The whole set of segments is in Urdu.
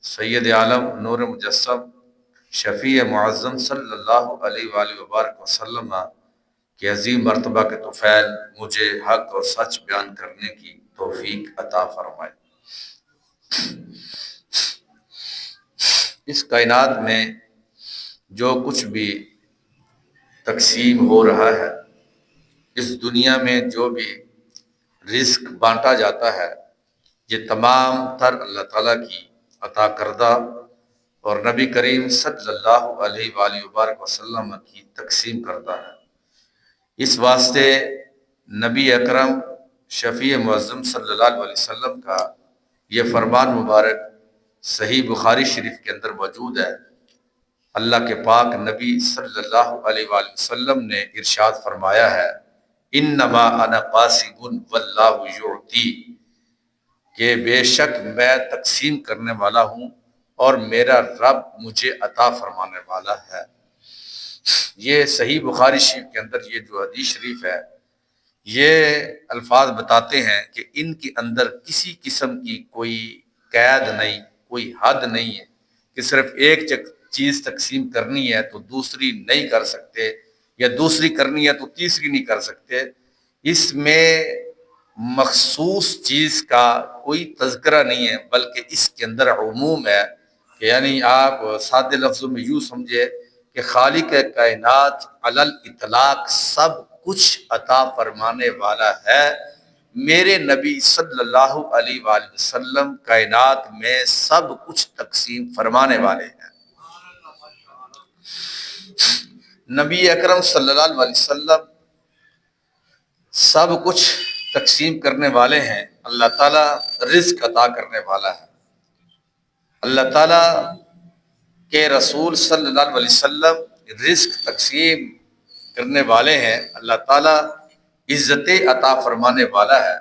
سید عالم نور مجسم شفیع معظم صلی اللہ علیہ وآلہ وبارک وسلم کہ عظیم مرتبہ کے طفیل مجھے حق اور سچ بیان کرنے کی توفیق عطا فرمائے۔ اس کائنات میں جو کچھ بھی تقسیم ہو رہا ہے، اس دنیا میں جو بھی رزق بانٹا جاتا ہے، یہ تمام تر اللہ تعالیٰ کی عطا کردہ اور نبی کریم صلی اللہ علیہ وآلہ وبارک وسلم کی تقسیم کرتا ہے۔ اس واسطے نبی اکرم شفیع معظم صلی اللہ علیہ وسلم کا یہ فرمان مبارک صحیح بخاری شریف کے اندر موجود ہے۔ اللہ کے پاک نبی صلی اللہ علیہ وآلہ وسلم نے ارشاد فرمایا ہے، انما انا قاسم واللہ یعطی، کہ بے شک میں تقسیم کرنے والا ہوں اور میرا رب مجھے عطا فرمانے والا ہے۔ یہ صحیح بخاری شریف کے اندر یہ جو حدیث شریف ہے، یہ الفاظ بتاتے ہیں کہ ان کے اندر کسی قسم کی کوئی قید نہیں، کوئی حد نہیں ہے کہ صرف ایک چیز تقسیم کرنی ہے تو دوسری نہیں کر سکتے، یا دوسری کرنی ہے تو تیسری نہیں کر سکتے۔ اس میں مخصوص چیز کا کوئی تذکرہ نہیں ہے، بلکہ اس کے اندر عموم ہے کہ یعنی آپ سادے لفظوں میں یوں سمجھے کہ خالق کائنات علی الاطلاق سب کچھ عطا فرمانے والا ہے۔ میرے نبی صلی اللہ علیہ وآلہ وسلم کائنات میں سب کچھ تقسیم فرمانے والے ہیں۔ نبی اکرم صلی اللہ علیہ وسلم سب کچھ تقسیم کرنے والے ہیں۔ اللہ تعالیٰ رزق عطا کرنے والا ہے۔ اللہ تعالیٰ کے رسول صلی اللہ علیہ وسلم رزق تقسیم کرنے والے ہیں۔ اللہ تعالیٰ عزت عطا فرمانے والا ہے۔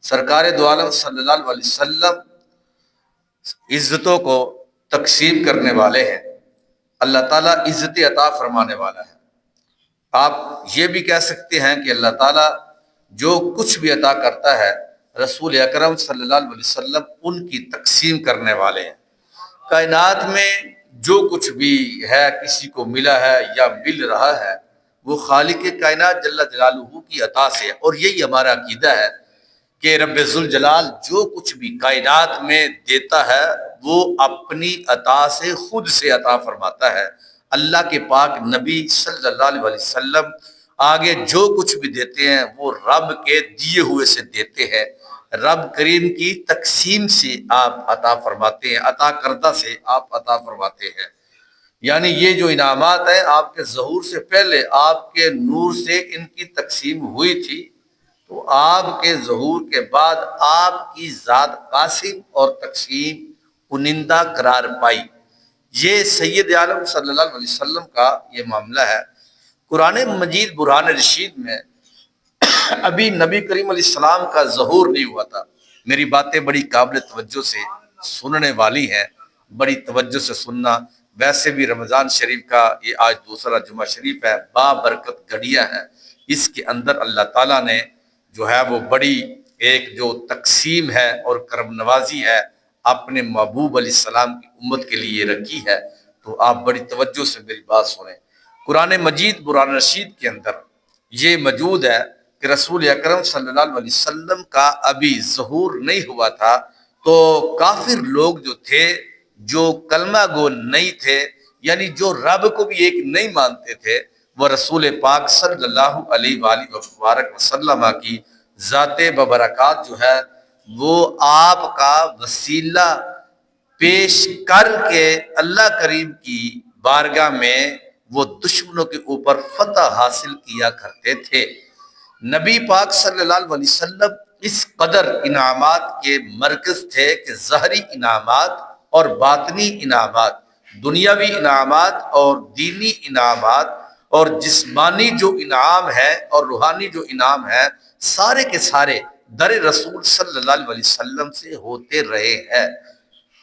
سرکار دو عالم صلی اللہ علیہ وسلم عزتوں کو تقسیم کرنے والے ہیں۔ اللہ تعالیٰ عزت عطا فرمانے والا ہے۔ آپ یہ بھی کہہ سکتے ہیں کہ اللہ تعالیٰ جو کچھ بھی عطا کرتا ہے، رسول اکرم صلی اللہ علیہ وسلم ان کی تقسیم کرنے والے ہیں۔ کائنات میں جو کچھ بھی ہے، کسی کو ملا ہے یا مل رہا ہے، وہ خالق کائنات جل جلالہ کی عطا سے ہے۔ اور یہی ہمارا عقیدہ ہے کہ رب ذوالجلال جو کچھ بھی کائنات میں دیتا ہے وہ اپنی عطا سے خود سے عطا فرماتا ہے۔ اللہ کے پاک نبی صلی اللہ علیہ وسلم آگے جو کچھ بھی دیتے ہیں وہ رب کے دیے ہوئے سے دیتے ہیں، رب کریم کی تقسیم سے آپ عطا فرماتے ہیں، عطا کردہ سے آپ عطا فرماتے ہیں۔ یعنی یہ جو انعامات ہیں آپ کے ظہور سے پہلے آپ کے نور سے ان کی تقسیم ہوئی تھی، تو آپ کے ظہور کے بعد آپ کی ذات قاسم اور تقسیم کنندہ قرار پائی۔ یہ سید عالم صلی اللہ علیہ وسلم کا یہ معاملہ ہے۔ قرآن مجید برہان رشید میں ابھی نبی کریم علیہ السلام کا ظہور نہیں ہوا تھا۔ میری باتیں بڑی قابل توجہ سے سننے والی ہیں، بڑی توجہ سے سننا۔ ویسے بھی رمضان شریف کا یہ آج دوسرا جمعہ شریف ہے، بابرکت گھڑیاں ہیں۔ اس کے اندر اللہ تعالیٰ نے جو ہے وہ بڑی ایک جو تقسیم ہے اور کرم نوازی ہے اپنے محبوب علیہ السلام کی امت کے لیے رکھی ہے۔ تو آپ بڑی توجہ سے میری بات سنیں۔ قرآن مجید برہان رشید کے اندر یہ موجود ہے کہ رسول اکرم صلی اللہ علیہ وسلم کا ابھی ظہور نہیں ہوا تھا، تو کافر لوگ جو تھے، جو کلمہ گو نہیں تھے، یعنی جو رب کو بھی ایک نہیں مانتے تھے، وہ رسول پاک صلی اللہ علیہ وآلہ وبارک وسلم کی ذات ببرکات جو ہے وہ آپ کا وسیلہ پیش کر کے اللہ کریم کی بارگاہ میں وہ دشمنوں کے اوپر فتح حاصل کیا کرتے تھے۔ نبی پاک صلی اللہ علیہ وسلم اس قدر انعامات کے مرکز تھے کہ ظاہری انعامات اور باطنی انعامات، دنیاوی انعامات اور دینی انعامات اور جسمانی جو انعام ہے اور روحانی جو انعام ہے، سارے کے سارے در رسول صلی اللہ علیہ وسلم سے ہوتے رہے ہیں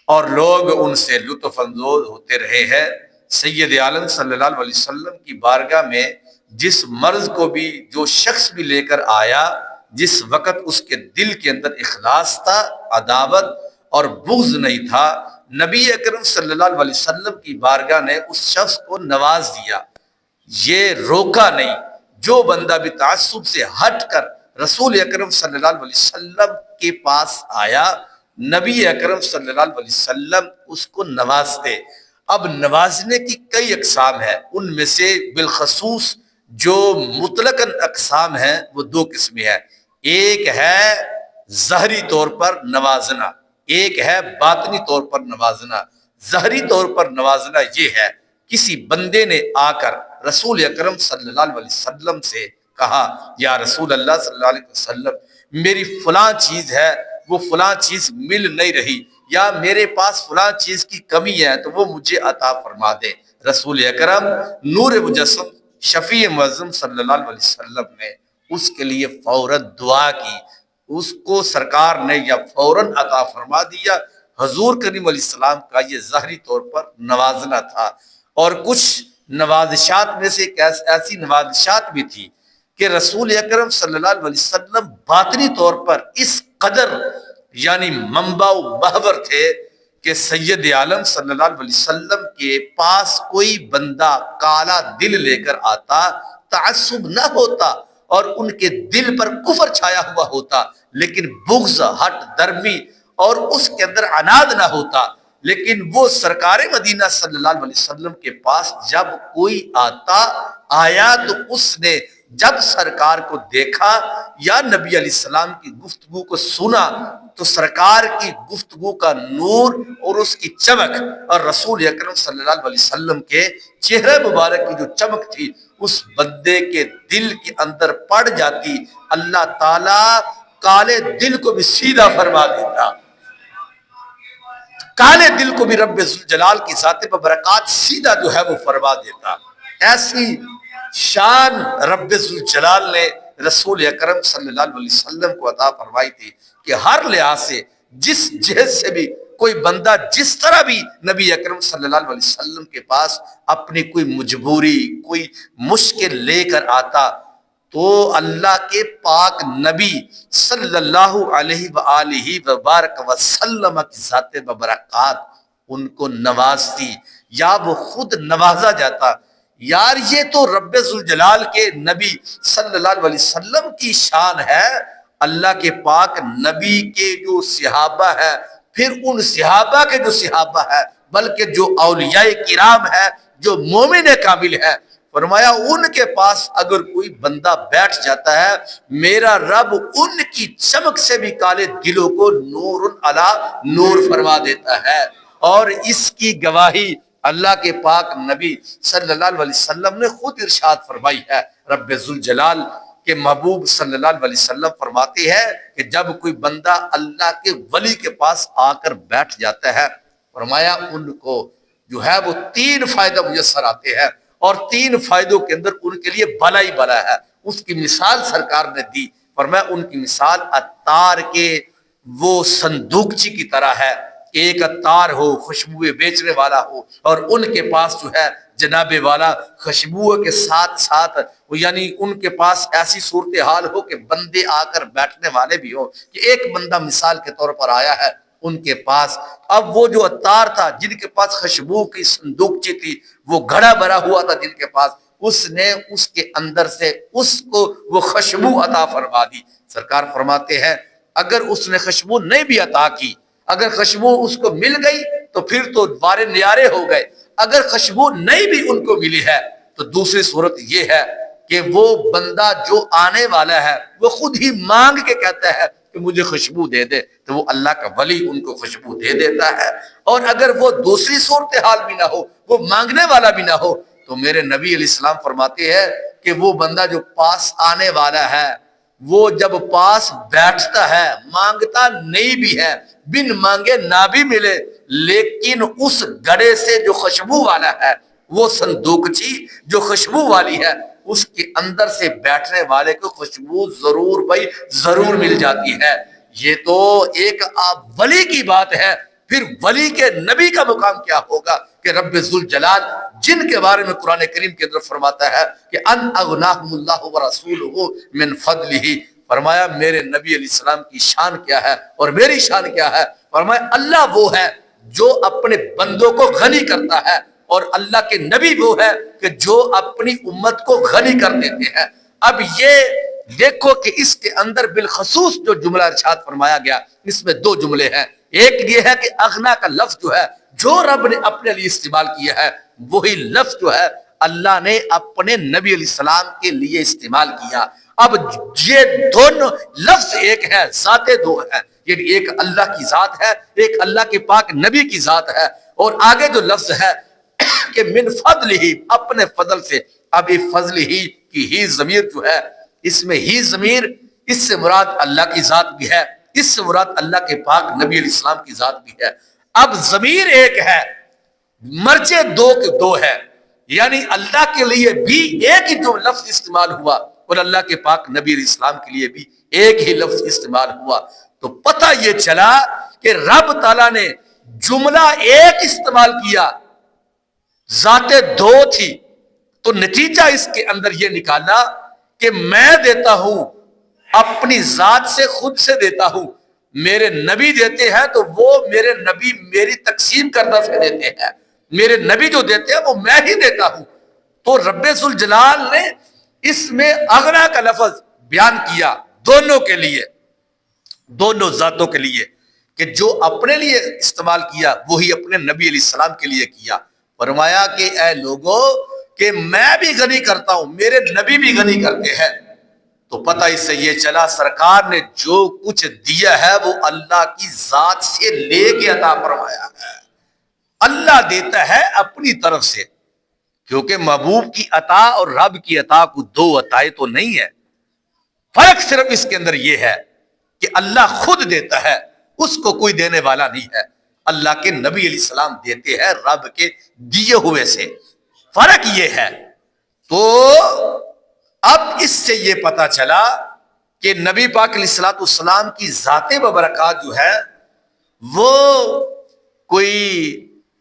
اور لوگ ان سے لطف اندوز ہوتے رہے ہیں۔ سید عالم صلی اللہ علیہ وسلم کی بارگاہ میں جس مرض کو بھی جو شخص بھی لے کر آیا، جس وقت اس کے دل کے اندر اخلاص تھا، عداوت اور بغض نہیں تھا، نبی اکرم صلی اللہ علیہ وسلم کی بارگاہ نے اس شخص کو نواز دیا، یہ روکا نہیں۔ جو بندہ بھی تعصب سے ہٹ کر رسول اکرم صلی اللہ علیہ وسلم کے پاس آیا، نبی اکرم صلی اللہ علیہ وسلم اس کو نوازتے۔ اب نوازنے کی کئی اقسام ہیں، ان میں سے بالخصوص جو مطلقاً اقسام ہیں وہ دو قسمیں ہیں۔ ایک ہے ظاہری طور پر نوازنا، ایک ہے باطنی طور پر نوازنا۔ ظاہری طور پر نوازنا یہ ہے، کسی بندے نے آ کر رسول اکرم صلی اللہ علیہ وسلم سے کہا، یا رسول اللہ صلی اللہ علیہ وسلم میری فلاں چیز ہے، وہ فلاں چیز مل نہیں رہی، یا میرے پاس فلاں چیز کی کمی ہے تو وہ مجھے عطا فرما دے۔ رسول اکرم نور مجسم شفیع معظم صلی اللہ علیہ وسلم نے اس کے لیے فوراً دعا کی، اس کو سرکار نے یا فوراً عطا فرما دیا۔ حضور کریم علیہ السلام کا یہ ظاہری طور پر نوازنا تھا۔ اور کچھ نوازشات میں سے ایک ایسی نوازشات بھی تھی کہ رسول اکرم صلی اللہ علیہ وسلم باطنی طور پر اس قدر یعنی منبع و محور تھے کہ سید عالم صلی اللہ علیہ وسلم کے پاس کوئی بندہ کالا دل لے کر آتا، تعصب نہ ہوتا اور ان کے دل پر کفر چھایا ہوا ہوتا، لیکن بغض، ہٹ درمی اور اس کے اندر عناد نہ ہوتا، لیکن وہ سرکار مدینہ صلی اللہ علیہ وسلم کے پاس جب کوئی آیا تو اس نے جب سرکار کو دیکھا یا نبی علیہ السلام کی گفتگو کو سنا تو سرکار کی گفتگو کا نور اور اس کی چمک اور رسول اکرم صلی اللہ علیہ وسلم کے چہرے مبارک کی جو چمک تھی اس بندے کے دل کے اندر پڑ جاتی، اللہ تعالیٰ کالے دل کو بھی سیدھا فرما دیتا، کالے دل کو بھی رب ذوالجلال کی ذات ببرکات سیدھا جو ہے وہ فرما دیتا۔ ایسی شان رب ذوالجلال نے رسول اکرم صلی اللہ علیہ وسلم کو عطا فرمائی تھی کہ ہر لحاظ سے جس جہت سے بھی کوئی بندہ جس طرح بھی نبی اکرم صلی اللہ علیہ وسلم کے پاس اپنی کوئی مجبوری، کوئی مشکل لے کر آتا تو اللہ کے پاک نبی صلی اللہ علیہ وآلہ وبارک وسلم کی ذات ببرکات ان کو نوازتی یا وہ خود نوازا جاتا۔ یار یہ تو رب ذوالجلال کے نبی صلی اللہ علیہ وسلم کی شان ہے، اللہ کے پاک نبی کے جو صحابہ ہے، پھر ان صحابہ کے جو صحابہ ہے، بلکہ جو اولیاء کرام ہے، جو مومن کامل ہے، فرمایا ان کے پاس اگر کوئی بندہ بیٹھ جاتا ہے میرا رب ان کی چمک سے بھی کالے دلوں کو نور علی نور فرما دیتا ہے۔ اور اس کی گواہی اللہ کے پاک نبی صلی اللہ علیہ وسلم نے خود ارشاد فرمائی ہے۔ رب ذوالجلال کے محبوب صلی اللہ علیہ وسلم فرماتے ہیں کہ جب کوئی بندہ اللہ کے ولی کے پاس آ کر بیٹھ جاتا ہے، فرمایا ان کو جو ہے وہ 3 فائدہ میسر آتے ہیں، اور 3 فائدوں کے اندر ان کے لیے بھلا ہی بھلا ہے۔ اس کی مثال سرکار نے دی، فرمایا ان کی مثال عطار کے وہ صندوقچی کی طرح ہے۔ ایک عطار ہو، خوشبوئیں بیچنے والا ہو، اور ان کے پاس جو ہے جناب والا خوشبو کے ساتھ ساتھ یعنی ان کے پاس ایسی صورتحال ہو کہ بندے آ کر بیٹھنے والے بھی ہو، کہ ایک بندہ مثال کے طور پر آیا ہے ان کے پاس، اب وہ جو عطار تھا جن کے پاس خوشبو کی صندوقچی تھی، وہ گھڑا بھرا ہوا تھا جن کے پاس، اس نے اس کے اندر سے اس کو وہ خوشبو عطا فرما دی۔ سرکار فرماتے ہیں اگر اس نے خوشبو نہیں بھی عطا کی، اگر خوشبو اس کو مل گئی تو پھر تو بارے نیارے ہو گئے، اگر خوشبو نہیں بھی ان کو ملی ہے تو دوسری صورت یہ ہے کہ وہ بندہ جو آنے والا ہے وہ خود ہی مانگ کے کہتا ہے کہ مجھے خوشبو دے دے، تو وہ اللہ کا ولی ان کو خوشبو دے دیتا ہے۔ اور اگر وہ دوسری صورتحال بھی نہ ہو، وہ مانگنے والا بھی نہ ہو، تو میرے نبی علیہ السلام فرماتے ہیں کہ وہ بندہ جو پاس آنے والا ہے وہ جب پاس بیٹھتا ہے، مانگتا نہیں بھی ہے، بن مانگے نہ بھی ملے، لیکن اس گڑے سے جو خوشبو والا ہے، وہ صندوقچی جو خوشبو والی ہے، اس کے اندر سے بیٹھنے والے کو خوشبو ضرور بھائی ضرور مل جاتی ہے۔ یہ تو ایک ولی کی بات ہے، پھر ولی کے نبی کا مقام کیا ہوگا کہ رب ذوالجلال جن کے بارے میں قرآن کریم کے اندر فرماتا ہے کہ ان اغناہم اللہ ورسولہ من فضلہ، فرمایا میرے نبی علیہ السلام کی شان کیا ہے اور میری شان کیا ہے، فرمایا اللہ وہ ہے جو اپنے بندوں کو غنی کرتا ہے، اور اللہ کے نبی وہ ہے کہ جو اپنی امت کو غنی کر دیتے ہیں۔ اب یہ دیکھو کہ اس کے اندر بالخصوص جو جملہ ارشاد فرمایا گیا، اس میں دو جملے ہیں۔ ایک یہ ہے کہ اغنا کا لفظ جو ہے جو رب نے اپنے لیے استعمال کیا ہے، وہی لفظ جو ہے اللہ نے اپنے نبی علیہ السلام کے لیے استعمال کیا۔ اب یہ دونوں لفظ ایک ہے، ذاتیں دو ہیں، یعنی ایک اللہ کی ذات ہے، ایک اللہ کے پاک نبی کی ذات ہے۔ اور آگے جو لفظ ہے کہ من فضل ہی، اپنے فضل سے، اب یہ فضل ہی کی ہی ضمیر جو ہے، اس میں ہی ضمیر، اس سے مراد اللہ کی ذات بھی ہے، اس سے مراد اللہ کے پاک نبی علیہ السلام کی ذات بھی ہے۔ اب ضمیر ایک ہے، مرجع دو کے دو ہے، یعنی اللہ کے لیے بھی ایک ہی جو لفظ استعمال ہوا اور اللہ کے پاک نبی علیہ السلام کے لیے بھی ایک ہی لفظ استعمال ہوا۔ تو پتہ یہ چلا کہ رب تعالیٰ نے جملہ ایک استعمال کیا، ذاتیں دو تھی، تو نتیجہ اس کے اندر یہ نکالا کہ میں دیتا ہوں اپنی ذات سے، خود سے دیتا ہوں، میرے نبی دیتے ہیں تو وہ میرے نبی میری تقسیم کردہ سے دیتے ہیں، میرے نبی جو دیتے ہیں وہ میں ہی دیتا ہوں۔ تو رب ذوالجلال نے اس میں اغنا کا لفظ بیان کیا دونوں کے لیے، دونوں ذاتوں کے لیے، کہ جو اپنے لیے استعمال کیا وہی اپنے نبی علیہ السلام کے لیے کیا۔ فرمایا کہ اے لوگو کہ میں بھی غنی کرتا ہوں، میرے نبی بھی غنی کرتے ہیں۔ تو پتہ اس سے یہ چلا سرکار نے جو کچھ دیا ہے وہ اللہ کی ذات سے لے کے عطا فرمایا ہے۔ اللہ دیتا ہے اپنی طرف سے، کیونکہ محبوب کی عطا اور رب کی عطا کو دو عطائیں تو نہیں ہے، فرق صرف اس کے اندر یہ ہے کہ اللہ خود دیتا ہے، اس کو کوئی دینے والا نہیں ہے، اللہ کے نبی علیہ السلام دیتے ہیں رب کے دیے ہوئے سے، فرق یہ ہے۔ تو اب اس سے یہ پتا چلا کہ نبی پاک علیہ السلام کی ذات مبارکات جو ہے وہ کوئی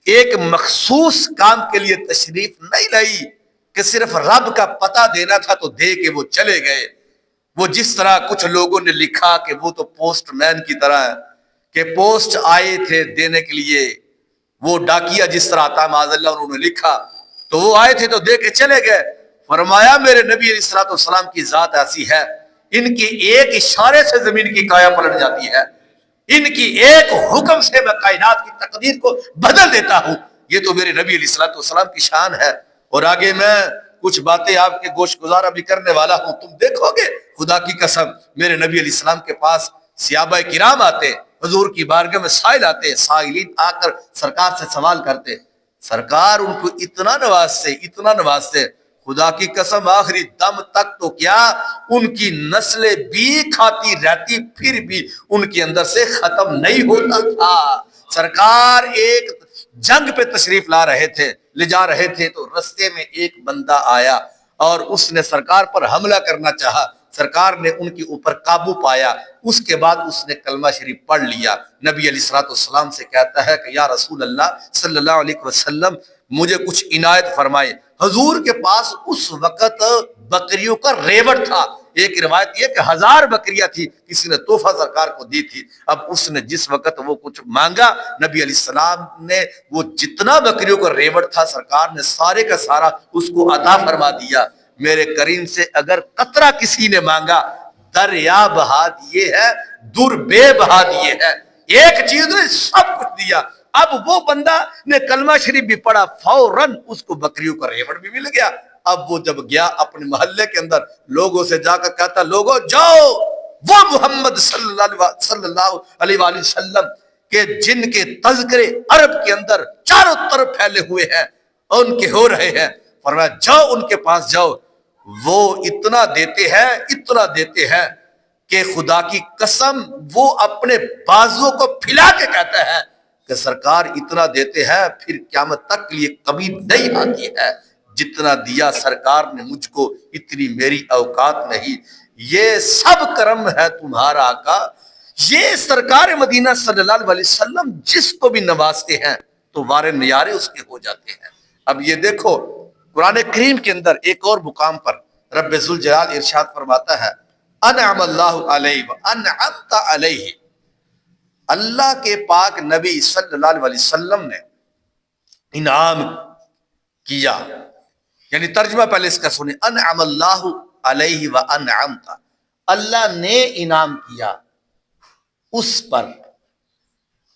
ایک مخصوص کام کے لیے تشریف نہیں لائی کہ صرف رب کا پتہ دینا تھا تو دے کے وہ چلے گئے۔ وہ جس طرح کچھ لوگوں نے لکھا کہ وہ تو پوسٹ مین کی طرح ہے کہ پوسٹ آئے تھے دینے کے لیے، وہ ڈاکیا جس طرح آتا معاذ اللہ انہوں نے لکھا تو وہ آئے تھے تو دے کے چلے گئے۔ فرمایا میرے نبی علیہ السلام کی ذات ایسی ہے، ان کی ایک اشارے سے زمین کی کایا پلٹ جاتی ہے، ان کی ایک حکم سے میں کائنات کی تقدیر کو بدل دیتا ہوں۔ یہ تو میرے نبی علیہ السلام کی شان ہے۔ اور آگے میں کچھ باتیں آپ کے گوش گزار ابھی کرنے والا ہوں، تم دیکھو گے خدا کی قسم میرے نبی علیہ السلام کے پاس صحابہ کرام آتے، حضور کی بارگاہ میں سائل آتے، سائلین آ کر سرکار سے سوال کرتے، سرکار ان کو اتنا نوازتے، اتنا نوازتے، خدا کی قسم آخری دم تک تو کیا ان کی نسلیں بھی کھاتی رہتی پھر بھی ان کے اندر سے ختم نہیں ہوتا تھا۔ سرکار ایک جنگ پہ تشریف لے جا رہے تھے تو رستے میں ایک بندہ آیا اور اس نے سرکار پر حملہ کرنا چاہا، سرکار نے ان کے اوپر قابو پایا، اس کے بعد اس نے کلمہ شریف پڑھ لیا۔ نبی علیہ السلام سے کہتا ہے کہ یا رسول اللہ صلی اللہ علیہ وسلم مجھے کچھ عنایت فرمائے۔ حضور کے پاس اس وقت بکریوں کا ریوڑ تھا، ایک روایت یہ کہ 1000 بکریاں تھی، کسی نے تحفہ سرکار کو دی تھی۔ اب اس نے جس وقت وہ کچھ مانگا نبی علیہ السلام نے وہ جتنا بکریوں کا ریوڑ تھا سرکار نے سارے کا سارا اس کو عطا فرما دیا۔ میرے کریم سے اگر قطرہ کسی نے مانگا دریا بہا دیے ہے، دور بے بہا دیے ہے، ایک چیز نے سب کچھ دیا۔ اب وہ بندہ نے کلمہ شریف بھی پڑھا، فوراً اس کو بکریوں کا ریوڑ بھی مل گیا۔ اب وہ جب گیا اپنے محلے کے اندر لوگوں سے جا کر کہتا لوگوں جاؤ وہ محمد صلی اللہ علیہ وآلہ وسلم کے جن کے تذکرے عرب کے اندر چاروں طرف پھیلے ہوئے ہیں ان کے ہو رہے ہیں، فرمایا جاؤ ان کے پاس جاؤ، وہ اتنا دیتے ہیں کہ خدا کی قسم وہ اپنے بازو کو پھیلا کے کہتا ہے کہ سرکار اتنا دیتے ہیں پھر قیامت تک کے لیے کبھی نہیں آتی ہے جتنا دیا سرکار نے مجھ کو، اتنی میری اوقات نہیں، یہ سب کرم ہے تمہارا آقا۔ یہ سرکار مدینہ صلی اللہ علیہ وسلم جس کو بھی نوازتے ہیں تو وارے نیارے اس کے ہو جاتے ہیں۔ اب یہ دیکھو قرآن کریم کے اندر ایک اور مقام پر رب ذوالجلال ارشاد فرماتا ہے انعم اللہ علیہ وانعمت علیہ، اللہ کے پاک نبی صلی اللہ علیہ وسلم نے انعام کیا، یعنی ترجمہ پہلے اس کا سنیں، انعم اللہ علیہ وانعمت، اللہ نے انعام کیا اس پر،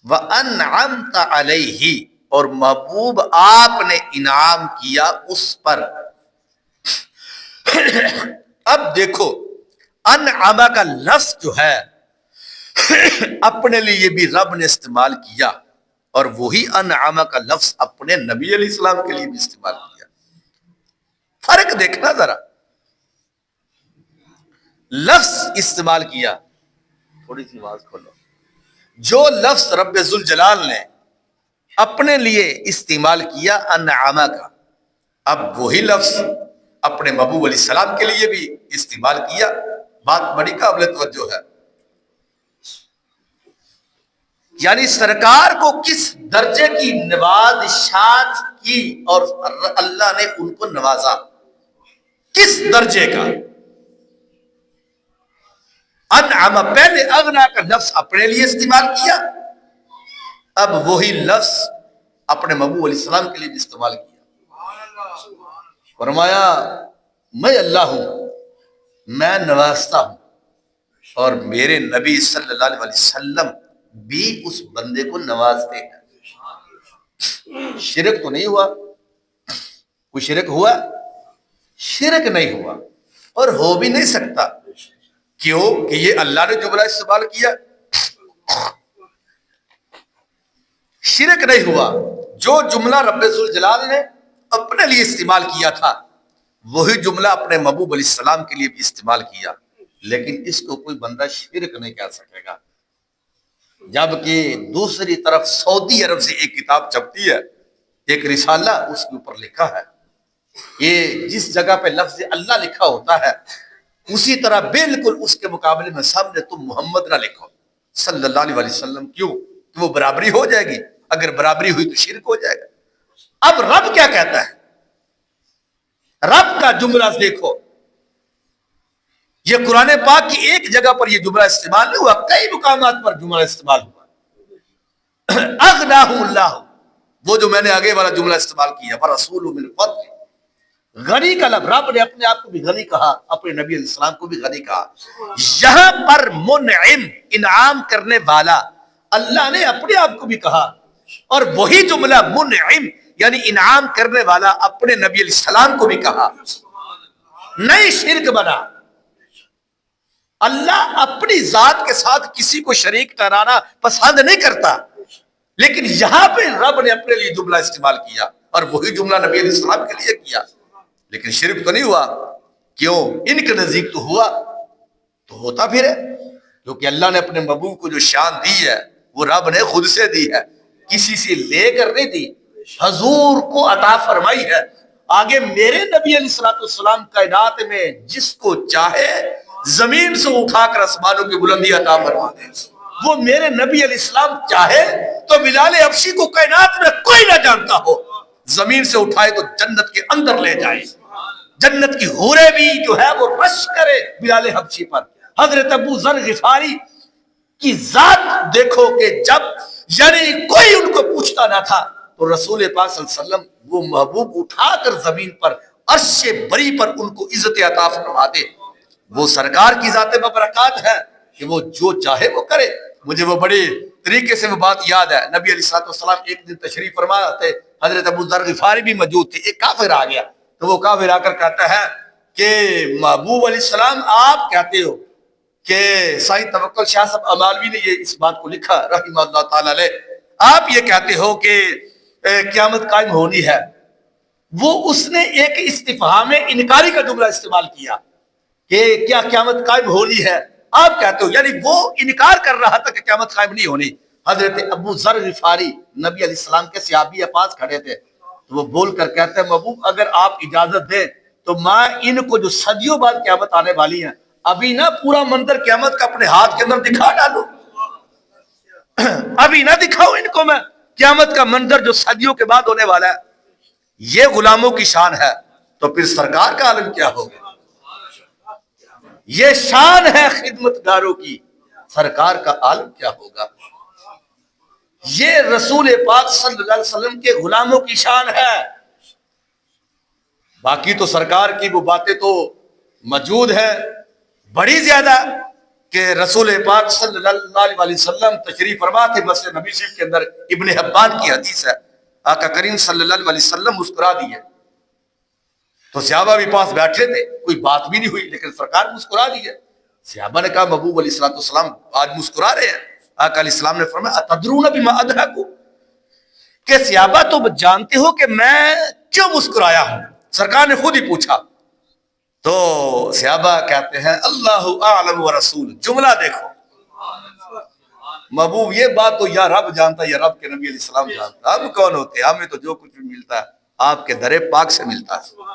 وانعمت علیہ، اور محبوب آپ نے انعام کیا اس پر۔ اب دیکھو انعم کا لفظ جو ہے اپنے لیے بھی رب نے استعمال کیا، اور وہی انعم کا لفظ اپنے نبی علیہ السلام کے لیے بھی استعمال کیا۔ فرق دیکھنا ذرا، لفظ استعمال کیا، تھوڑی سی آواز کھولو، جو لفظ رب ذوالجلال نے اپنے لیے استعمال کیا انعم کا، اب وہی لفظ اپنے محبوب علیہ السلام کے لیے بھی استعمال کیا۔ بات بڑی قابل توجہ ہے، یعنی سرکار کو کس درجے کی نوازشات کی اور اللہ نے ان کو نوازا، کس درجے کا۔ انعم پہلے اغنا کا لفظ اپنے لیے استعمال کیا، اب وہی لفظ اپنے محبوب علیہ السلام کے لیے بھی استعمال کیا۔ فرمایا میں اللہ ہوں، میں نوازتا ہوں، اور میرے نبی صلی اللہ علیہ وسلم بھی اس بندے کو نوازتے ہیں۔ شرک تو نہیں ہوا، کوئی شرک ہوا؟ شرک نہیں ہوا، اور ہو بھی نہیں سکتا۔ کیوں کہ یہ اللہ نے جملہ استعمال کیا، شرک نہیں ہوا۔ جو جملہ رب ذوالجلال نے اپنے لیے استعمال کیا تھا وہی جملہ اپنے محبوب علیہ السلام کے لیے بھی استعمال کیا، لیکن اس کو کوئی بندہ شرک نہیں کہہ سکے گا۔ جبکہ دوسری طرف سعودی عرب سے ایک کتاب چھپتی ہے، ایک رسالہ، اس کے اوپر لکھا ہے، یہ جس جگہ پہ لفظ اللہ لکھا ہوتا ہے اسی طرح بالکل اس کے مقابلے میں سامنے تم محمد نہ لکھو صلی اللہ علیہ وسلم۔ کیوں؟ کہ وہ برابری ہو جائے گی، اگر برابری ہوئی تو شرک ہو جائے گا۔ اب رب کیا کہتا ہے؟ رب کا جملہ دیکھو، یہ قرآن پاک کی ایک جگہ پر یہ جملہ استعمال نہیں ہوا، کئی مقامات پر جملہ استعمال ہوا۔ اغناہ اللہ، وہ جو میں نے آگے والا جملہ استعمال کیا، وَرَسُولُ مِنْ فَضْلِ، غنی کا لفظ، رب نے اپنے آپ کو بھی غنی کہا، اپنے نبی علیہ السلام کو بھی غنی کہا۔ یہاں پر منعم، انعام کرنے والا، اللہ نے اپنے آپ کو بھی کہا، اور وہی جملہ منعم یعنی انعام کرنے والا اپنے نبی علیہ السلام کو بھی کہا۔ نئی شرک بنا، اللہ اپنی ذات کے ساتھ کسی کو شریک ٹھہرانا پسند نہیں کرتا، لیکن یہاں پہ رب نے اپنے لیے جملہ استعمال کیا، اور وہی جملہ نبی علیہ السلام کے لیے کیا، لیکن شرک تو نہیں ہوا۔ کیوں؟ ان کے نزدیک تو ہوا، تو ہوتا پھر ہے، کیونکہ اللہ نے اپنے محبوب کو جو شان دی ہے وہ رب نے خود سے دی ہے، کسی سے لے کر نہیں دی، حضور کو عطا فرمائی ہے۔ آگے میرے نبی علیہ السلام کائنات میں جس کو چاہے زمین سے اٹھا کر آسمانوں کی بلندی عطا فرما دے۔ وہ میرے نبی علیہ السلام چاہے تو بلال حبشی کو کائنات میں کوئی نہ جانتا ہو، زمین سے اٹھائے تو جنت کے اندر لے جائے، جنت کی حوریں بھی جو ہے وہ رش کرے بلال حبشی پر۔ حضرت ابو ذر غفاری کی ذات دیکھو کہ جب یعنی کوئی ان کو پوچھتا نہ تھا تو رسول پاک صلی اللہ علیہ وسلم وہ محبوب اٹھا کر زمین پر عرش بری پر ان کو عزت عطا فرما دے۔ وہ سرکار کی ذات مبارکات ہے کہ وہ جو چاہے وہ کرے۔ مجھے وہ بڑی طریقے سے وہ بات یاد ہے، نبی علیہ السلام ایک دن تشریف فرما تھے، حضرت ابو ذر غفاری بھی موجود تھے، ایک کافر آ گیا، تو وہ کافر آ کر کہتا ہے کہ محبوب علیہ السلام آپ کہتے ہو کہ سائیں توکل شاہ صاحب امالوی نے یہ اس بات کو لکھا رحمہ اللہ تعالی علیہ، آپ یہ کہتے ہو کہ قیامت قائم ہونی ہے۔ وہ اس نے ایک استفہام انکاری کا جملہ استعمال کیا کہ کیا قیامت قائم ہونی ہے، آپ کہتے ہو، یعنی وہ انکار کر رہا تھا کہ قیامت قائم نہیں ہونی۔ حضرت ابو ذر غفاری نبی علیہ السلام کے صحابی پاس کھڑے تھے، تو وہ بول کر کہتے ہیں محبوب اگر آپ اجازت دیں تو میں ان کو جو صدیوں بعد قیامت آنے والی ہیں ابھی نہ پورا منظر قیامت کا اپنے ہاتھ کے اندر دکھا ڈالوں، ابھی نہ دکھاؤ ان کو میں قیامت کا منظر جو صدیوں کے بعد ہونے والا ہے۔ یہ غلاموں کی شان ہے، تو پھر سرکار کا عالم کیا ہوگا؟ یہ شان ہے خدمت گاروں کی، سرکار کا عالم کیا ہوگا؟ یہ رسول پاک صلی اللہ علیہ وسلم کے غلاموں کی شان ہے. باقی تو سرکار کی وہ باتیں تو موجود ہیں بڑی زیادہ کہ رسول پاک صلی اللہ علیہ وسلم تشریف فرما تھے مسجد نبی شریف کے اندر. ابن حبان کی حدیث ہے, آقا کریم صلی اللہ علیہ وسلم مسکرا دیے تو صحابہ بھی پاس بیٹھے تھے, کوئی بات بھی نہیں ہوئی, لیکن سرکار مسکرا دیے. صحابہ نے کہا محبوب علیہ السلام آج مسکرا رہے ہیں. آقا علیہ السلام نے فرمایا اتدرون بما اضحک, کہ صحابہ تم جانتے ہو کہ میں کیوں مسکرایا ہوں؟ سرکار نے خود ہی پوچھا تو صحابہ کہتے ہیں اللہ اعلم ورسول. جملہ دیکھو محبوب یہ بات تو یا رب جانتا یا رب کے نبی علیہ السلام جانتا, ہم کون ہوتے ہیں, ہمیں تو جو کچھ بھی ملتا ہے آپ کے در پاک سے ملتا ہے.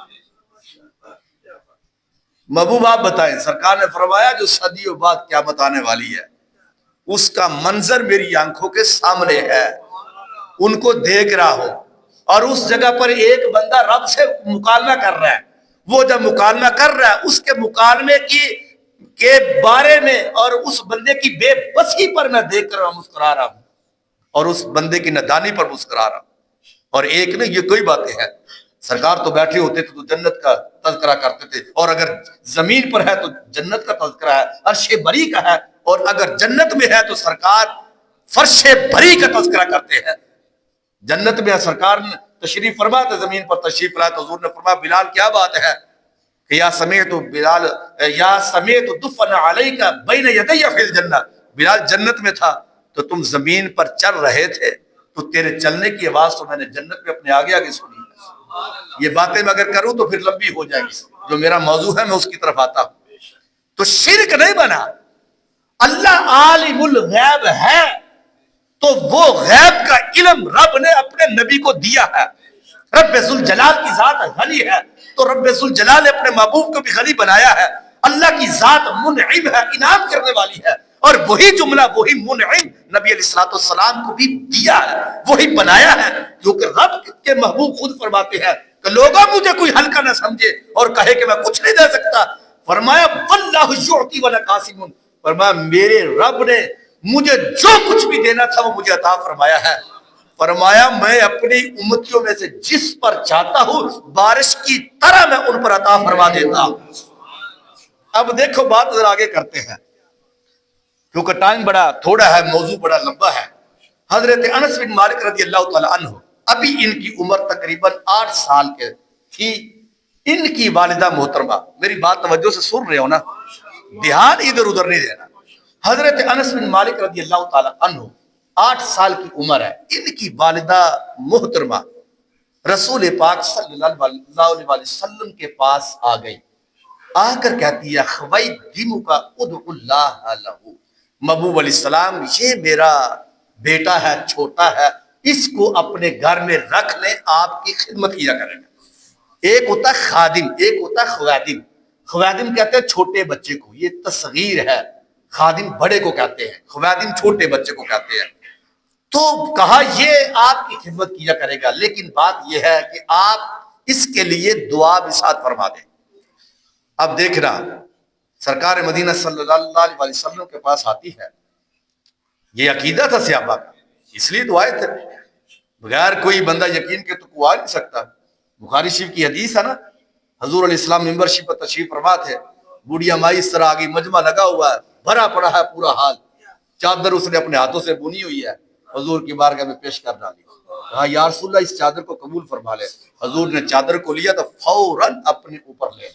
محبوب آپ بتائیں. سرکار نے فرمایا جو صدیوں بعد قیامت آنے والی ہے اس کا منظر میری آنکھوں کے سامنے ہے, ان کو دیکھ رہا ہوں, اور اس جگہ پر ایک بندہ رب سے مکالمہ کر رہا ہے. وہ جب مکالمہ کر رہا ہے اس کے مکالمے کے بارے میں اور اس بندے کی بے بسی پر میں دیکھ کر مسکرا رہا ہوں, اور اس بندے کی نادانی پر مسکرا رہا ہوں. اور ایک نہیں, یہ کوئی باتیں ہیں. سرکار تو بیٹھے ہوتے تھے تو جنت کا تذکرہ کرتے تھے, اور اگر زمین پر ہے تو جنت کا تذکرہ ہے, عرش بری کا ہے, اور اگر جنت میں ہے تو سرکار فرش بری کا تذکرہ کرتے ہیں. جنت میں سرکار نے تشریف فرما تھا, زمین پر تشریف لائے تو حضور نے فرمایا بلال کیا بات ہے کہ یا سمیت بلال یا سمیت دفن علیک بین یدی فی الجنہ. بلال جنت میں تھا تو تم زمین پر چل رہے تھے تو تیرے چلنے کی آواز تو میں نے جنت میں اپنے آگے آگے سنی. یہ باتیں میں اگر کروں تو پھر لمبی ہو جائیں گی, جو میرا موضوع ہے میں اس کی طرف آتا ہوں. تو شرک نہیں بنا. اللہ عالم الغیب ہے تو وہ غیب کا علم رب نے اپنے نبی کو دیا ہے. رب ذوالجلال کی ذات غنی ہے تو رب ذوالجلال نے اپنے محبوب کو بھی غنی بنایا ہے. اللہ کی ذات منعم ہے, انعام کرنے والی ہے, اور وہی جملہ وہی منعم نبی علیہ السلام کو بھی دیا ہے, وہی بنایا ہے. کیونکہ رب کے محبوب خود فرماتے ہیں کہ لوگوں مجھے کوئی ہلکا نہ سمجھے اور کہے کہ میں کچھ نہیں دے سکتا. فرمایا واللہ یعطی ولا قاسم, فرمایا میرے رب نے مجھے جو کچھ بھی دینا تھا وہ مجھے عطا فرمایا ہے. فرمایا میں اپنی امتیوں میں سے جس پر چاہتا ہوں بارش کی طرح میں ان پر عطا فرما دیتا ہوں. اب دیکھو بات ذرا آگے کرتے ہیں کیونکہ ٹائم بڑا تھوڑا ہے, موضوع بڑا لمبا ہے. حضرت انس بن مالک رضی اللہ تعالی عنہ, ابھی ان کی عمر تقریباً 8 سال کے تھی. ان کی والدہ محترمہ, میری بات توجہ سے سن رہے ہو نا, دھیان ادھر ادھر نہیں دینا. حضرت انس بن مالک رضی اللہ تعالی عنہ 8 سال کی عمر ہے. ان کی والدہ محترمہ رسول پاک صلی اللہ علیہ وسلم کے پاس آ گئی. آ کر کہتی ہے خویدمک ادع اللہ لہ, محبوب علیہ السلام یہ میرا بیٹا ہے, چھوٹا ہے, اس کو اپنے گھر میں رکھ لیں, آپ کی خدمت کیا کریں گے. ایک ہوتا ہے خادم, ایک ہوتا ہے خویدم. خویدم کہتے ہیں چھوٹے بچے کو, یہ تصغیر ہے. خادم بڑے کو کہتے ہیں, خویدم چھوٹے بچے کو کہتے ہیں. تو کہا یہ آپ کی خدمت کیا کرے گا, لیکن بات یہ ہے کہ آپ اس کے لیے دعا بھی ساتھ فرما دیں. اب دیکھنا سرکار مدینہ صلی اللہ علیہ وسلم کے پاس آتی ہے, یہ عقیدہ تھا صحابہ کا, اس لیے دعائیں تھے. بغیر کوئی بندہ یقین کے تو کوئی آ نہیں سکتا. بخاری شریف کی حدیث ہے نا, حضور علیہ السلام ممبر شریف پر تشریف فرما تھے, بوڑھیا مائی اس طرح آگئی, مجمع لگا ہوا ہے, بھرا پڑا ہے پورا حال, چادر اس نے اپنے ہاتھوں سے بنی ہوئی ہے, حضور کی بارگاہ میں پیش کر ڈالی. کہا یا رسول اللہ اس چادر کو قبول فرما لے. حضور نے چادر کو لیا تو فوراً اپنے اوپر لے.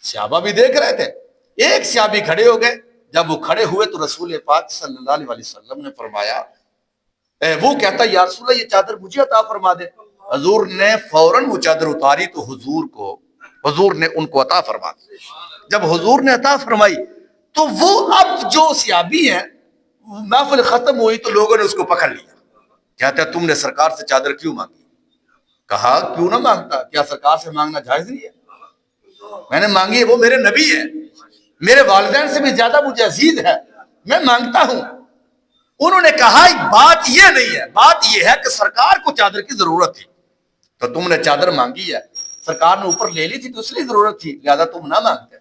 صحابہ بھی دیکھ رہے تھے. ایک صحابی کھڑے ہو گئے, جب وہ کھڑے ہوئے تو رسول پاک صلی اللہ علیہ وسلم نے فرمایا, وہ کہتا یا رسول اللہ یہ چادر مجھے عطا فرما دے. حضور نے فوراً وہ چادر اتاری تو حضور نے ان کو عطا فرما دی. جب حضور نے عطا فرمائی تو وہ اب جو صحابی ہیں, محفل ختم ہوئی تو لوگوں نے اس کو پکڑ لیا. کہتے ہیں تم نے سرکار سے چادر کیوں مانگی؟ کہا کیوں نہ مانگتا, کیا سرکار سے مانگنا جائز نہیں ہے؟ میں نے مانگی ہے, وہ میرے نبی ہے, میرے والدین سے بھی زیادہ مجھے عزیز ہے, میں مانگتا ہوں. انہوں نے کہا بات یہ نہیں ہے, بات یہ ہے کہ سرکار کو چادر کی ضرورت تھی تو تم نے چادر مانگی ہے, سرکار نے اوپر لے لی تھی تو اس لیے ضرورت تھی, لہذا تم نہ مانگتے.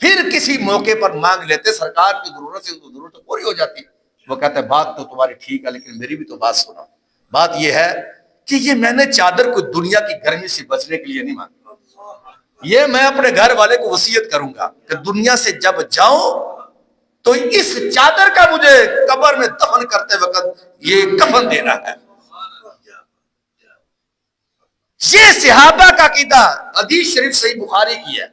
پھر کسی موقع پر مانگ لیتے, سرکار کی ضرورت سے ضرورت پوری ہو جاتی. وہ کہتا ہے بات تو تمہاری ٹھیک ہے لیکن میری بھی تو بات سنو. بات یہ ہے کہ یہ میں نے چادر کو دنیا کی گرمی سے بچنے کے لیے نہیں مانگی. یہ میں اپنے گھر والے کو وصیت کروں گا کہ دنیا سے جب جاؤں تو اس چادر کا مجھے قبر میں دفن کرتے وقت یہ کفن دینا ہے. یہ صحابہ کا عقیدہ. حدیث شریف صحیح بخاری کی ہے.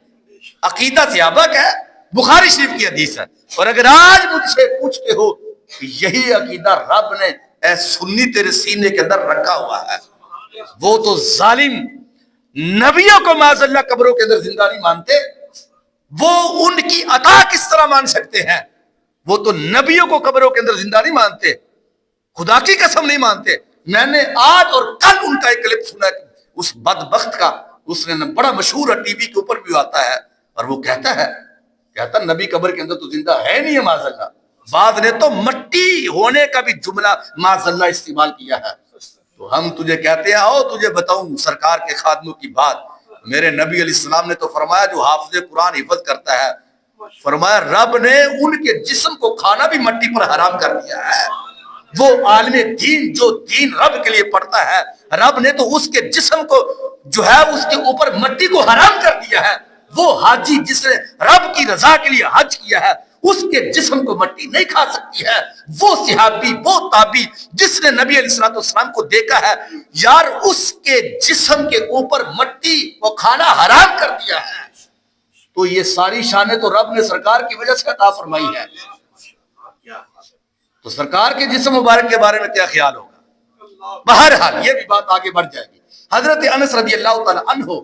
عقیدہ صحابہ کا ہے, بخاری شریف کی حدیث ہے. اور اگر آج مجھ سے پوچھتے ہو کہ یہی عقیدہ رب نے اے سنی تیرے سینے کے اندر رکھا ہوا ہے, وہ تو ظالم نبیوں کو معاذ اللہ قبروں کے اندر زندہ نہیں مانتے. وہ ان کی عطا کس طرح مان سکتے ہیں؟ وہ تو نبیوں کو قبروں کے اندر زندہ نہیں مانتے, خدا کی قسم نہیں مانتے. میں نے آج اور کل ان کا ایک کلپ سنا اس بدبخت کا, اس نے بڑا مشہور ہے, ٹی وی کے اوپر بھی آتا ہے, اور وہ کہتا نبی قبر کے اندر تو زندہ ہے نہیں ہے معاذ اللہ. بعد نے تو مٹی ہونے کا بھی جملہ معاذ اللہ استعمال کیا ہے. تو ہم تجھے کہتے ہیں آؤ تجھے بتاؤں سرکار کے خادموں کی بات. میرے نبی علیہ السلام نے تو فرمایا جو حافظ قرآن حفظ کرتا ہے, فرمایا رب نے ان کے جسم کو کھانا بھی مٹی پر حرام کر دیا ہے. وہ عالم دین جو دین رب کے لیے پڑھتا ہے, رب نے تو اس کے جسم کو جو ہے اس کے اوپر مٹی کو حرام کر دیا ہے. وہ حاجی جس نے رب کی رضا کے لیے حج کیا ہے اس کے جسم کو مٹی نہیں کھا سکتی ہے. وہ صحابی, وہ تابی جس نے نبی علیہ السلام کو دیکھا ہے, یار اس کے جسم کے اوپر مٹی کو کھانا حرام کر دیا ہے. تو یہ ساری شانیں تو رب نے سرکار کی وجہ سے عطا فرمائی ہے. تو سرکار کے جسم مبارک کے بارے میں کیا خیال ہوگا؟ بہرحال یہ بھی بات آگے بڑھ جائے گی. حضرت انس رضی اللہ تعالی عنہ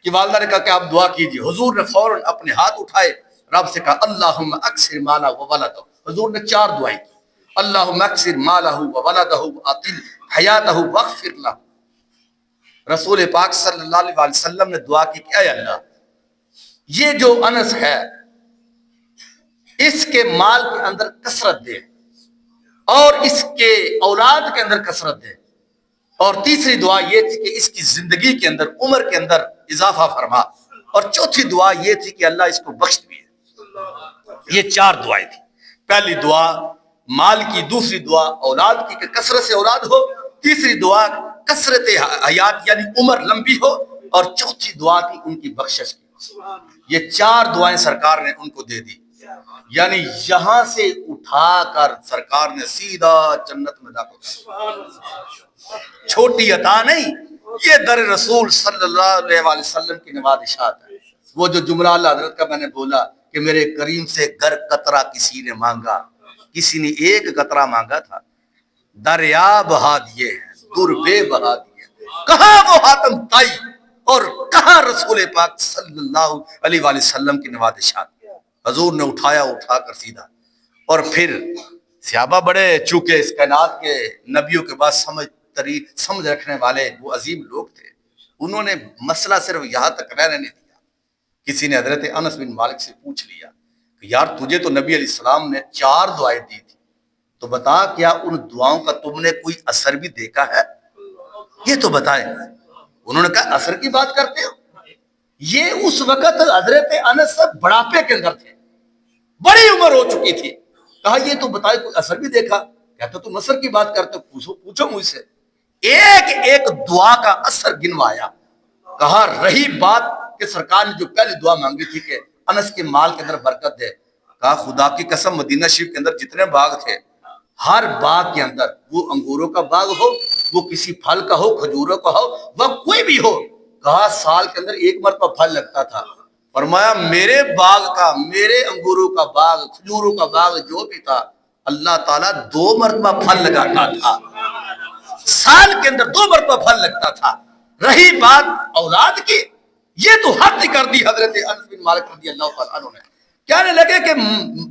کی والدہ نے کہا کہ آپ دعا کیجیے. حضور نے فوراً اپنے ہاتھ اٹھائے, رب سے کہا اللہم اکثر مالہ و ولدہ. حضور نے 4 دعائیں کی. اللہم اکثر مالہ و ولدہ واطل حیاتہ واغفر لہ. رسول پاک صلی اللہ علیہ وسلم نے دعا کی کہ اے اللہ یہ جو انس ہے اس کے مال کے اندر کثرت دے اور اس کے اولاد کے اندر کثرت دے. اور تیسری دعا یہ تھی کہ اس کی زندگی کے اندر عمر کے اندر اضافہ فرما. اور چوتھی دعا یہ تھی کہ اللہ اس کو بخش دیے. یہ 4 دعائیں تھی. پہلی دعا مال کی, دوسری دعا اولاد کی کہ کثرت سے اولاد ہو, تیسری دعا کثرت حیات یعنی عمر لمبی ہو, اور چوتھی دعا تھی ان کی بخشش کی. یہ 4 دعائیں سرکار نے ان کو دے دی. یعنی یہاں سے اٹھا کر سرکار نے سیدھا جنت میں داخل کر. چھوٹی عطا نہیں, یہ در رسول صلی اللہ علیہ وسلم کی نوازشات ہے. وہ جو جملہ اللہ حضرت کا میں نے بولا کہ میرے کریم سے گر قطرہ کسی نے مانگا, کسی نے 1 قطرہ مانگا تھا, دریا بہا دیے ہیں, در بے بہا دیے. کہاں وہ حاتم تائی اور کہاں رسول پاک صلی اللہ علیہ وسلم کی نوازشات. حضور نے اٹھایا, اٹھا کر سیدھا. اور پھر صحابہ بڑے چونکہ اس کائنات کے نبیوں کے بعد سمجھ رکھنے والے وہ عظیم لوگ تھے, انہوں نے مسئلہ صرف یہاں تک رہنے نہیں دیا. کسی نے حضرت انس بن مالک سے پوچھ لیا کہ یار تجھے تو نبی علیہ السلام نے 4 دعائیں دی تھی, تو بتا کیا ان دعاؤں کا تم نے کوئی اثر بھی دیکھا ہے؟ یہ تو بتائیں. انہوں نے کہا اثر کی بات کرتے ہو؟ یہ اس وقت حضرت انس بڑھاپے کے اندر تھے, بڑی عمر ہو چکی تھی. کہا یہ تو بتائے کوئی اثر بھی دیکھا؟ کہتا تم اثر کی بات کرتے ہو, پوچھو مجھ سے. ایک دعا کا اثر گنوایا. کہا رہی بات کہ سرکار نے جو پہلی دعا مانگی تھی کہ انس کے مال کے اندر برکت دے, کہا خدا کی قسم مدینہ شریف کے اندر جتنے باغ تھے ہر باغ کے اندر, وہ انگوروں کا باغ ہو, وہ کسی پھل کا ہو, کھجوروں کا ہو, وہ کوئی بھی ہو, کہا سال کے اندر 1 مرتبہ پھل لگتا تھا. فرمایا میرے باغ کا, میرے انگوروں کا باغ, کھجوروں کا باغ جو بھی تھا, اللہ تعالیٰ 2 مرتبہ پھل لگاتا تھا. سال کے اندر 2 مرتبہ پھل لگتا تھا. رہی بات اولاد کی, یہ تو حد کر دی حضرت انس بن مالک رضی اللہ تعالیٰ عنہ نے. کہنے لگے کہ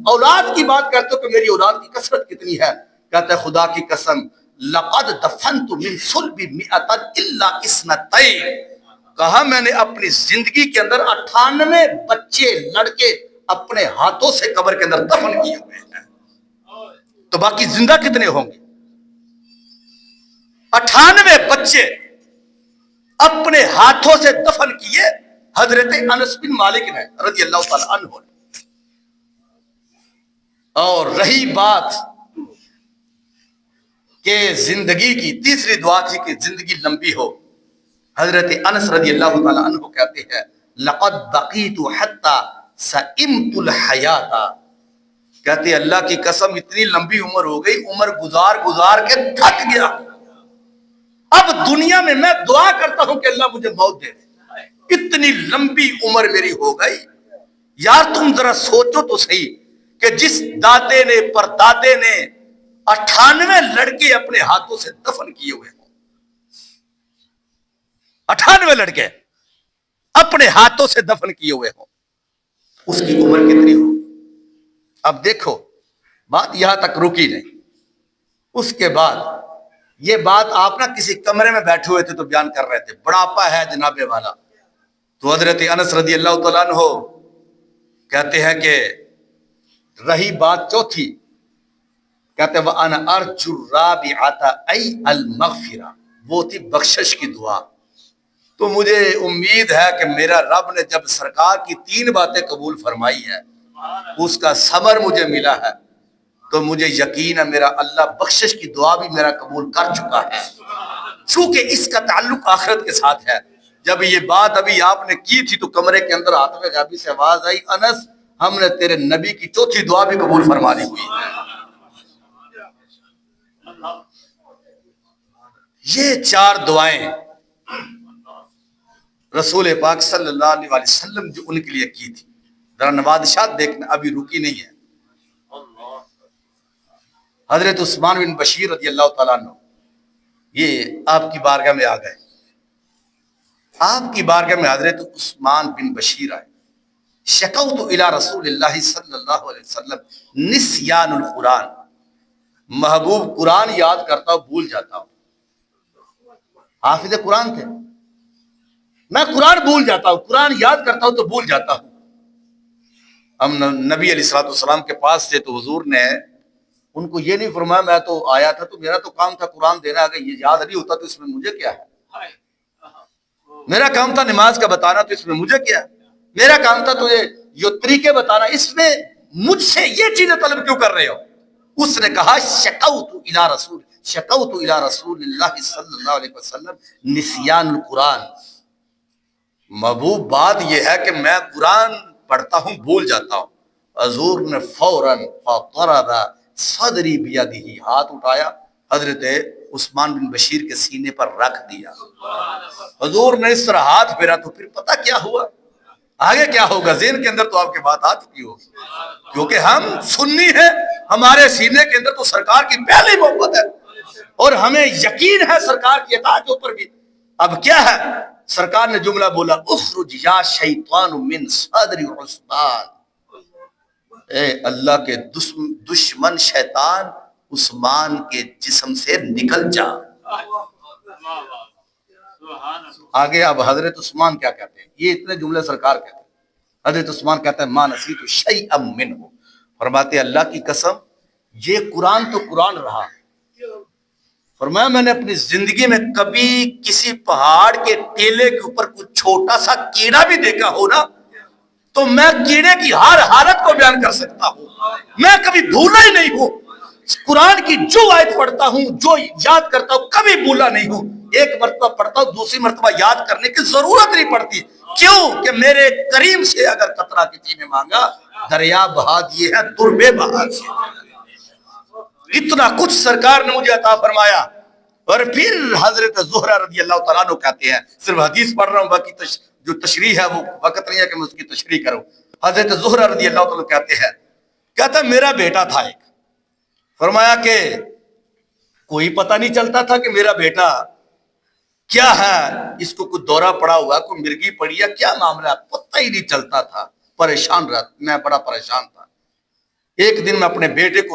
اولاد کی بات کرتے ہو کہ میری اولاد کی کثرت کتنی ہے؟ کہتا ہے خدا کی قسم لقد دفنت من صلب 100 الا 2. کہا میں نے اپنی زندگی کے اندر 98 بچے لڑکے اپنے ہاتھوں سے قبر کے اندر دفن کیے ہوئے ہیں, تو باقی زندہ کتنے ہوں گے؟ 98 بچے اپنے ہاتھوں سے دفن کیے حضرت انس بن مالک نے رضی اللہ تعالی عنہ نے. اور رہی بات کہ زندگی کی تیسری دعا تھی کہ زندگی لمبی ہو. حضرت انس رضی اللہ تعالی عنہ کہتے ہیں لقد بقیت حتی سئمت الحیات، کہتے اللہ کی قسم اتنی لمبی عمر ہو گئی، عمر گزار گزار کے تھک گیا، اب دنیا میں میں دعا کرتا ہوں کہ اللہ مجھے موت دے دے، اتنی لمبی عمر میری ہو گئی. یار تم ذرا سوچو تو صحیح کہ جس دادے نے پردادے نے 98 لڑکے اپنے ہاتھوں سے دفن کیے ہوئے ہوں، 98 لڑکے اپنے ہاتھوں سے دفن کیے ہوئے ہوں، اس کی عمر کتنی ہو. اب دیکھو بات یہاں تک رکی نہیں. اس کے بعد یہ بات آپ نہ کسی کمرے میں بیٹھے ہوئے تھے تو بیان کر رہے تھے، بڑھاپا ہے جناب والا. تو حضرت انس رضی اللہ تعالیٰ عنہ کہتے ہیں کہ رہی بات چوتھی، کہتے وَأَنَا أَرْجُو الرَّابِعَةَ أَيْ الْمَغْفِرَةَ، وہ تھی بخشش کی دعا. تو مجھے امید ہے کہ میرا رب نے جب سرکار کی 3 باتیں قبول فرمائی ہے، اس کا ثمر مجھے ملا ہے، تو مجھے یقین ہے میرا اللہ بخشش کی دعا بھی میرا قبول کر چکا ہے، چونکہ اس کا تعلق آخرت کے ساتھ ہے. جب یہ بات ابھی آپ نے کی تھی تو کمرے کے اندر ہاتھ میں غیبی سے آواز آئی، انس ہم نے تیرے نبی کی 4تھی دعا بھی قبول فرما لی ہوئی. یہ 4 دعائیں رسول پاک صلی اللہ علیہ وسلم جو ان کے لیے کی تھی، ذرا نوازشات دیکھنا ابھی رکی نہیں ہے. حضرت عثمان بن بشیر رضی اللہ تعالیٰ عنہ یہ آپ کی بارگاہ میں آ گئے. آپ کی بارگاہ میں حضرت عثمان بن بشیر آئے. شکوت الی رسول اللہ صلی اللہ علیہ وسلم نسیان القرآن، محبوب قرآن یاد کرتا ہوں بھول جاتا ہوں. حافظ قرآن تھے، میں قرآن بھول جاتا ہوں، قرآن یاد کرتا ہوں تو بھول جاتا ہوں. ہم نبی علیہ الصلوۃ والسلام کے پاس سے تو حضور نے ان کو یہ نہیں فرمایا میں تو آیا تھا تو میرا تو کام تھا قرآن دینا، اگر یہ یاد نہیں ہوتا تو اس میں مجھے کیا ہے، میرا کام تھا نماز کا بتانا تو اس میں مجھے کیا ہے، میرا کام تھا تو یہ طریقے بتانا، اس میں مجھ سے یہ چیزیں طلب کیوں کر رہے ہو. اس نے کہا شکوت الی رسول اللہ صلی اللہ علیہ وسلم نسیان القرآن، محبوب بات یہ ہے کہ میں قرآن پڑھتا ہوں بھول جاتا ہوں. حضور نے فوراً فضرب صدری بیدہ، ہاتھ اٹھایا حضرت عثمان بن بشیر کے سینے پر رکھ دیا. حضور نے اس طرح ہاتھ پھیرا تو پھر پتہ کیا ہوا، آگے کیا ہوگا ذہن کے اندر تو آپ کے بات آ چکی ہوگی، کیونکہ ہم سنی ہیں، ہمارے سینے کے اندر تو سرکار کی پہلی محبت ہے اور ہمیں یقین ہے سرکار کی اطاعت کے اوپر بھی. اب کیا ہے، سرکار نے جملہ بولا اخرج یا شیطان من صدر عثمان، اے اللہ کے دشمن شیطان عثمان کے جسم سے نکل جا. آگے اب حضرت عثمان کیا کہتے ہیں، یہ اتنے جملے سرکار کہتے ہیں. حضرت عثمان کہتے ہیں ما نسیت شیئا منہ، فرماتے اللہ کی قسم یہ قرآن تو قرآن رہا، فرمایا میں نے اپنی زندگی میں کبھی کسی پہاڑ کے ٹیلے کے اوپر کچھ چھوٹا سا کیڑا بھی دیکھا ہو نا تو میں کیڑے کی ہر حالت کو بیان کر سکتا ہوں، میں کبھی بھولا ہی نہیں ہوں. قرآن کی جو آیت پڑھتا ہوں جو یاد کرتا ہوں کبھی بھولا نہیں ہوں. ایک مرتبہ پڑھتا ہوں دوسری مرتبہ یاد کرنے کی ضرورت نہیں پڑتی، کیوں کہ میرے کریم سے اگر قطرہ کسی نے مانگا دریا بہا دیے ہیں تربے بہا دیے. اتنا کچھ سرکار نے مجھے عطا فرمایا. اور پھر حضرت زہرہ رضی اللہ تعالیٰ عنہ کہتے ہیں، صرف حدیث پڑھ رہا ہوں باقی جو تشریح ہے وہ وقت نہیں ہے کہ میں اس کی تشریح کروں. حضرت زہرہ رضی اللہ تعالیٰ کہتے ہیں، کہتا میرا بیٹا تھا ایک، فرمایا کہ کوئی پتہ نہیں چلتا تھا کہ میرا بیٹا کیا ہے، اس کو کوئی دورہ پڑا ہوا، کوئی مرگی پڑی ہے، کیا معاملہ ہے، پتہ ہی نہیں چلتا تھا، پریشان رہا، میں بڑا پریشان تھا. ایک دن میں اپنے بیٹے کو